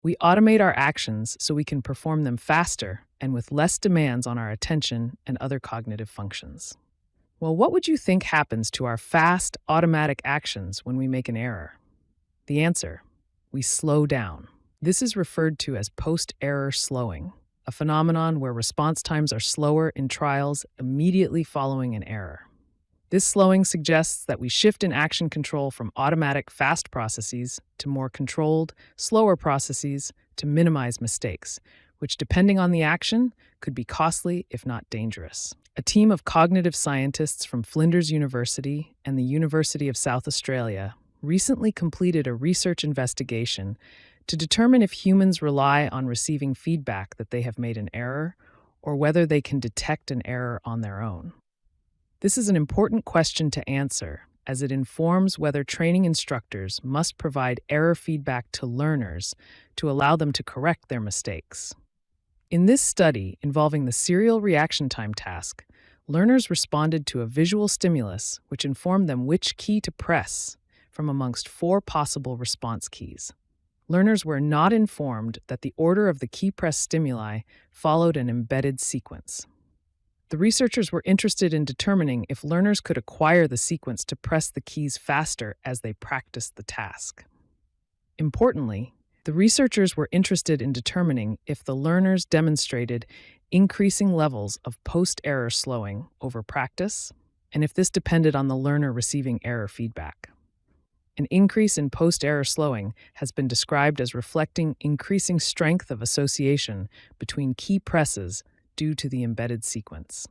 We automate our actions so we can perform them faster and with less demands on our attention and other cognitive functions. Well, what would you think happens to our fast, automatic actions when we make an error? The answer: we slow down. This is referred to as post-error slowing, a phenomenon where response times are slower in trials immediately following an error. This slowing suggests that we shift in action control from automatic, fast processes to more controlled, slower processes to minimize mistakes, which, depending on the action, could be costly if not dangerous. A team of cognitive scientists from Flinders University and the University of South Australia recently completed a research investigation to determine if humans rely on receiving feedback that they have made an error or whether they can detect an error on their own. This is an important question to answer, as it informs whether training instructors must provide error feedback to learners to allow them to correct their mistakes. In this study involving the serial reaction time task, learners responded to a visual stimulus which informed them which key to press from amongst 4 possible response keys. Learners were not informed that the order of the key press stimuli followed an embedded sequence. The researchers were interested in determining if learners could acquire the sequence to press the keys faster as they practiced the task. Importantly, the researchers were interested in determining if the learners demonstrated increasing levels of post-error slowing over practice, and if this depended on the learner receiving error feedback. An increase in post-error slowing has been described as reflecting increasing strength of association between key presses due to the embedded sequence.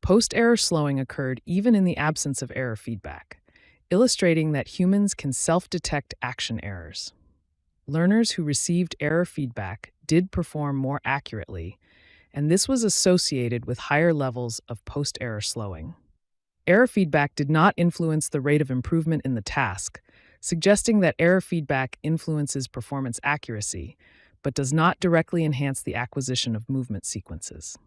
Post-error slowing occurred even in the absence of error feedback, illustrating that humans can self-detect action errors. Learners who received error feedback did perform more accurately, and this was associated with higher levels of post-error slowing. Error feedback did not influence the rate of improvement in the task, suggesting that error feedback influences performance accuracy, but does not directly enhance the acquisition of movement sequences.